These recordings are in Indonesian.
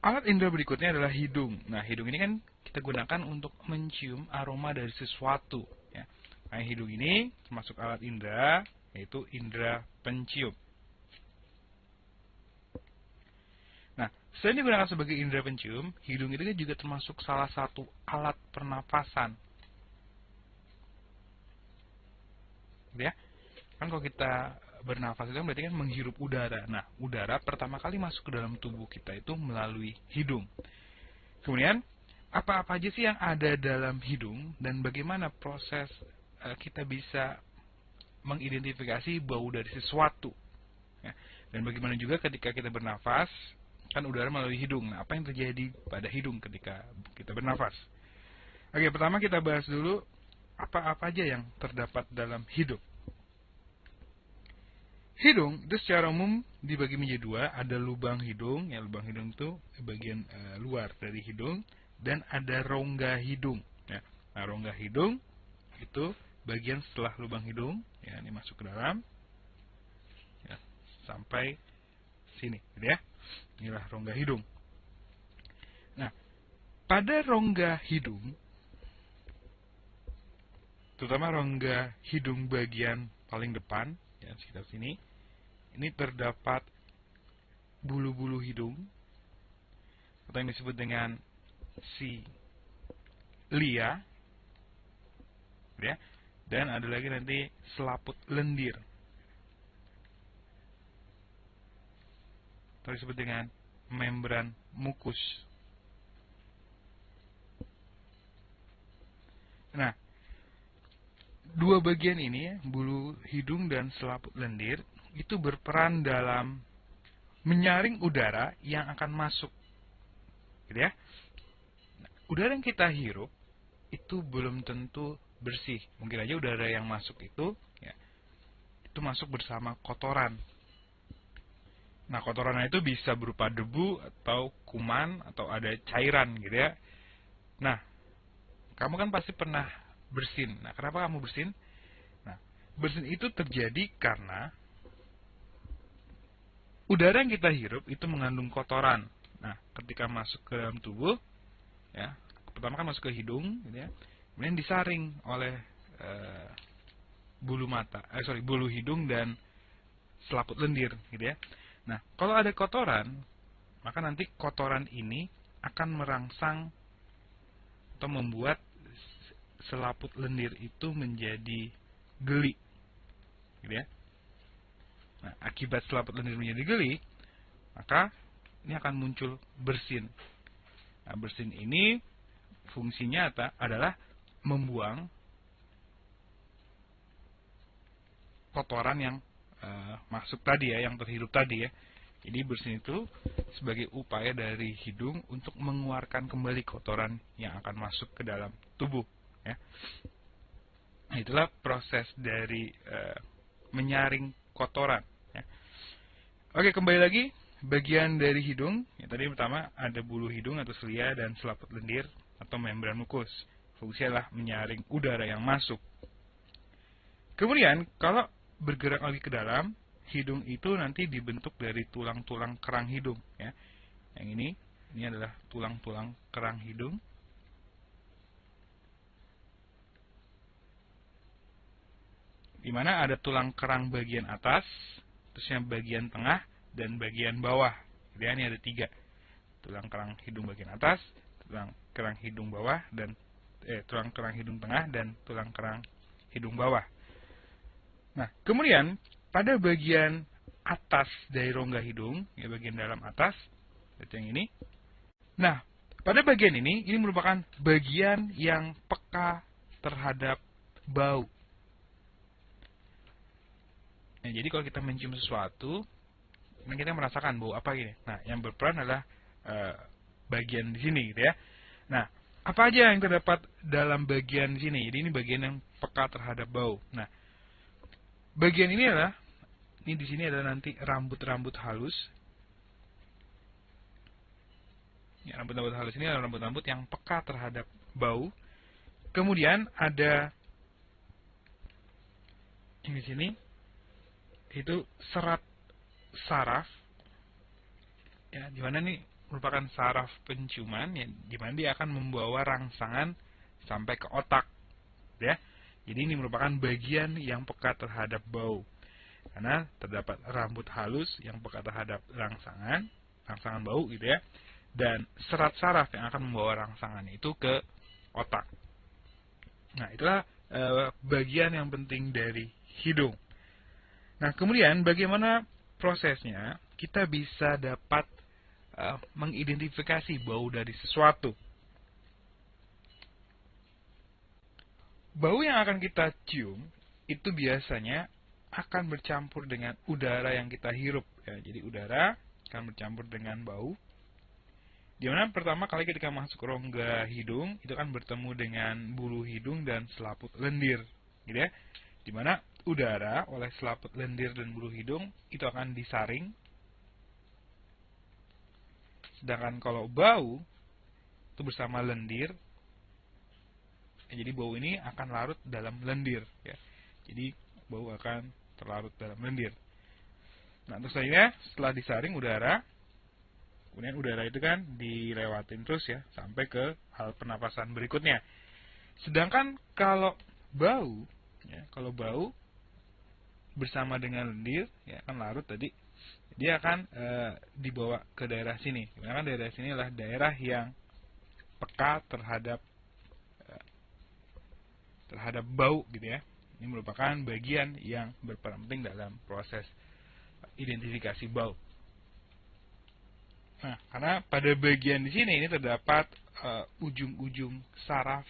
Alat indera berikutnya adalah hidung. Nah, hidung ini kan kita gunakan untuk mencium aroma dari sesuatu. Ya. Nah, hidung ini termasuk alat indera, yaitu indera pencium. Nah, selain digunakan sebagai indera pencium, hidung itu juga termasuk salah satu alat pernapasan. Ya, kan kalau kita bernafas itu berarti kan menghirup udara. Nah, udara pertama kali masuk ke dalam tubuh kita itu melalui hidung. Kemudian, apa-apa aja sih yang ada dalam hidung dan bagaimana proses kita bisa mengidentifikasi bau dari sesuatu. Ya. Dan bagaimana juga ketika kita bernafas, kan udara melalui hidung. Nah, apa yang terjadi pada hidung ketika kita bernafas? Oke, pertama kita bahas dulu apa-apa aja yang terdapat dalam hidung. Hidung itu secara umum dibagi menjadi dua, ada lubang hidung, ya lubang hidung itu bagian luar dari hidung, dan ada rongga hidung. Ya. Nah, rongga hidung itu bagian setelah lubang hidung, ya ini masuk ke dalam, ya, sampai sini, gitu ya. Inilah rongga hidung. Nah, pada rongga hidung, terutama rongga hidung bagian paling depan, ya sekitar sini, ini terdapat bulu-bulu hidung atau yang disebut dengan silia, ya, dan ada lagi nanti selaput lendir atau disebut dengan membran mukus. Nah, dua bagian ini, bulu hidung dan selaput lendir, itu berperan dalam menyaring udara yang akan masuk, gitu ya. Nah, udara yang kita hirup itu belum tentu bersih. Mungkin aja udara yang masuk itu, ya, itu masuk bersama kotoran. Nah, kotoran itu bisa berupa debu atau kuman atau ada cairan, gitu ya. Nah, kamu kan pasti pernah bersin. Nah, kenapa kamu bersin? Nah, bersin itu terjadi karena udara yang kita hirup itu mengandung kotoran. Nah, ketika masuk ke dalam tubuh, ya, pertama kan masuk ke hidung, gitu ya, kemudian disaring oleh bulu hidung dan selaput lendir, gitu ya. Nah, kalau ada kotoran, maka nanti kotoran ini akan merangsang atau membuat selaput lendir itu menjadi geli, gitu ya. Nah, akibat selaput lendir menjadi geli, maka ini akan muncul bersin. Nah, bersin ini fungsinya adalah membuang kotoran yang masuk tadi ya, yang terhirup tadi ya. Jadi bersin itu sebagai upaya dari hidung untuk mengeluarkan kembali kotoran yang akan masuk ke dalam tubuh. Ya. Nah, itulah proses dari menyaring kotoran. Ya. Oke, kembali lagi bagian dari hidung. Ya, tadi pertama ada bulu hidung atau silia dan selaput lendir atau membran mukus. Fungsinya adalah menyaring udara yang masuk. Kemudian kalau bergerak lagi ke dalam, hidung itu nanti dibentuk dari tulang-tulang kerang hidung. Ya. Yang ini adalah tulang-tulang kerang hidung. Di mana ada tulang kerang bagian atas, terusnya bagian tengah, dan bagian bawah. Jadi ini ada 3. Tulang kerang hidung bagian atas, tulang kerang hidung bawah, dan tulang kerang hidung tengah, dan tulang kerang hidung bawah. Nah, kemudian pada bagian atas dari rongga hidung, ya bagian dalam atas, itu yang ini. Nah, pada bagian ini merupakan bagian yang peka terhadap bau. Nah, jadi kalau kita mencium sesuatu, kita merasakan bau apa gini. Nah, yang berperan adalah bagian di sini, gitu ya. Nah, apa aja yang terdapat dalam bagian di sini? Jadi ini bagian yang peka terhadap bau. Nah, bagian ini di sini adalah nanti rambut-rambut halus. Ya, rambut-rambut halus ini adalah rambut-rambut yang peka terhadap bau. Kemudian ada di sini itu serat saraf. Ya, di mana nih merupakan saraf penciuman ya, di mana dia akan membawa rangsangan sampai ke otak, ya. Jadi ini merupakan bagian yang peka terhadap bau. Karena terdapat rambut halus yang peka terhadap rangsangan bau gitu ya. Dan serat saraf yang akan membawa rangsangan itu ke otak. Nah, itulah bagian yang penting dari hidung. Nah, kemudian bagaimana prosesnya kita bisa dapat mengidentifikasi bau dari sesuatu. Bau yang akan kita cium itu biasanya akan bercampur dengan udara yang kita hirup. Ya, jadi udara akan bercampur dengan bau. Dimana pertama kali ketika masuk rongga hidung itu kan bertemu dengan bulu hidung dan selaput lendir, gitu ya. Dimana udara oleh selaput lendir dan bulu hidung itu akan disaring. Sedangkan kalau bau itu bersama lendir, ya, jadi bau ini akan larut dalam lendir, ya. Jadi bau akan terlarut dalam lendir. Nah, terus saja setelah disaring udara, kemudian udara itu kan dilewatin terus ya sampai ke hal pernapasan berikutnya. Sedangkan kalau bau, ya, kalau bau bersama dengan lendir, ya kan larut tadi, dia akan dibawa ke daerah sini. Karena kan daerah sini adalah daerah yang peka terhadap bau gitu ya. Ini merupakan bagian yang berperan penting dalam proses identifikasi bau. Nah, karena pada bagian di sini ini terdapat ujung-ujung saraf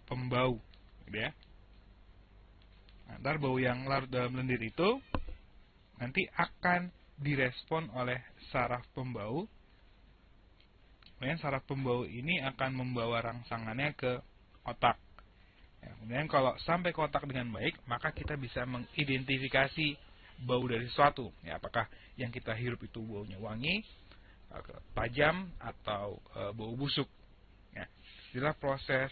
pembau, gitu ya. Nah, bau yang larut dalam lendir itu nanti akan direspon oleh saraf pembau. Kemudian saraf pembau ini akan membawa rangsangannya ke otak. Ya, kemudian kalau sampai ke otak dengan baik, maka kita bisa mengidentifikasi bau dari sesuatu. Ya, apakah yang kita hirup itu baunya wangi, tajam, atau bau busuk. Ya, inilah proses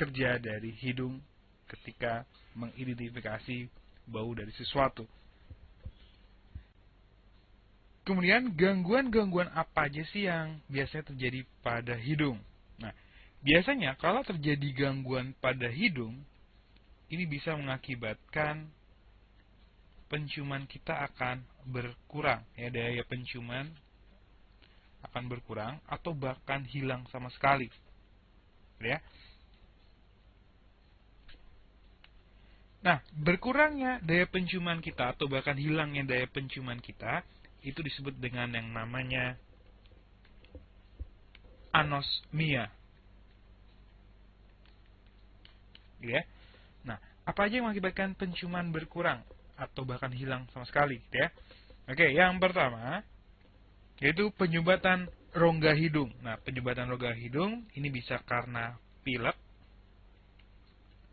kerja dari hidung ketika mengidentifikasi bau dari sesuatu. Kemudian gangguan-gangguan apa aja sih yang biasanya terjadi pada hidung? Nah, biasanya kalau terjadi gangguan pada hidung, ini bisa mengakibatkan penciuman kita akan berkurang, ya, daya penciuman akan berkurang atau bahkan hilang sama sekali, ya. Nah, berkurangnya daya penciuman kita atau bahkan hilangnya daya penciuman kita itu disebut dengan yang namanya anosmia. Ya. Nah, apa aja yang mengakibatkan penciuman berkurang atau bahkan hilang sama sekali, ya? Oke, yang pertama yaitu penyumbatan rongga hidung. Nah, penyumbatan rongga hidung ini bisa karena pilek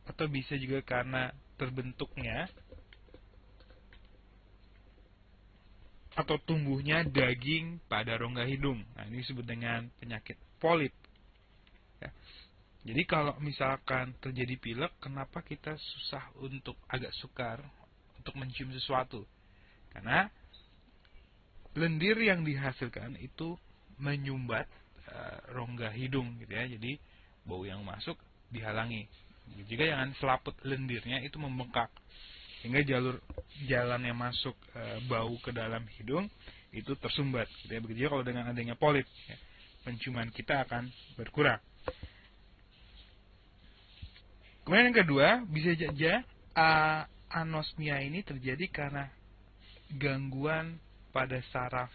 atau bisa juga karena terbentuknya atau tumbuhnya daging pada rongga hidung. Nah, ini disebut dengan penyakit polip. Ya. Jadi kalau misalkan terjadi pilek, kenapa kita agak sukar untuk mencium sesuatu? Karena lendir yang dihasilkan itu menyumbat rongga hidung, gitu ya. Jadi bau yang masuk dihalangi. Jika jangan selaput lendirnya itu membengkak, sehingga jalan yang masuk bau ke dalam hidung itu tersumbat, gitu ya. Begitu juga kalau dengan adanya polip, ya, penciuman kita akan berkurang. Kemudian yang kedua, bisa saja anosmia ini terjadi karena gangguan pada saraf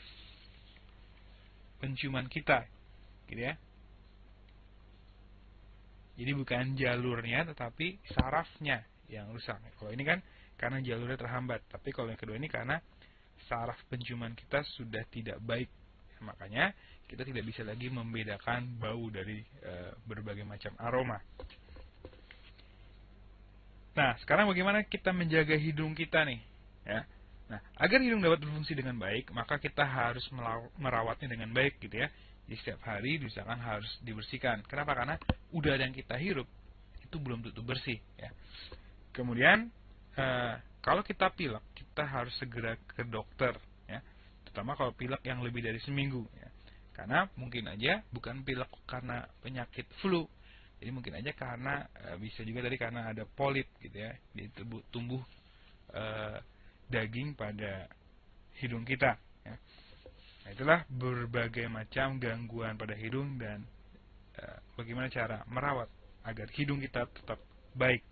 penciuman kita, gitu ya. Jadi bukan jalurnya, tetapi sarafnya yang rusak. Kalau ini kan karena jalurnya terhambat, tapi kalau yang kedua ini karena saraf penciuman kita sudah tidak baik. Makanya kita tidak bisa lagi membedakan bau dari berbagai macam aroma. Nah, sekarang bagaimana kita menjaga hidung kita nih? Ya. Nah, agar hidung dapat berfungsi dengan baik, maka kita harus merawatnya dengan baik, gitu ya. Jadi setiap hari misalkan harus dibersihkan. Kenapa? Karena udara yang kita hirup itu belum tentu bersih, ya. Kemudian kalau kita pilek, kita harus segera ke dokter, ya. terutama kalau pilek yang lebih dari seminggu ya. Karena mungkin aja bukan pilek karena penyakit flu, jadi mungkin aja karena bisa juga tadi karena ada polip gitu ya, di tumbuh daging pada hidung kita ya. Nah, itulah berbagai macam gangguan pada hidung dan bagaimana cara merawat agar hidung kita tetap baik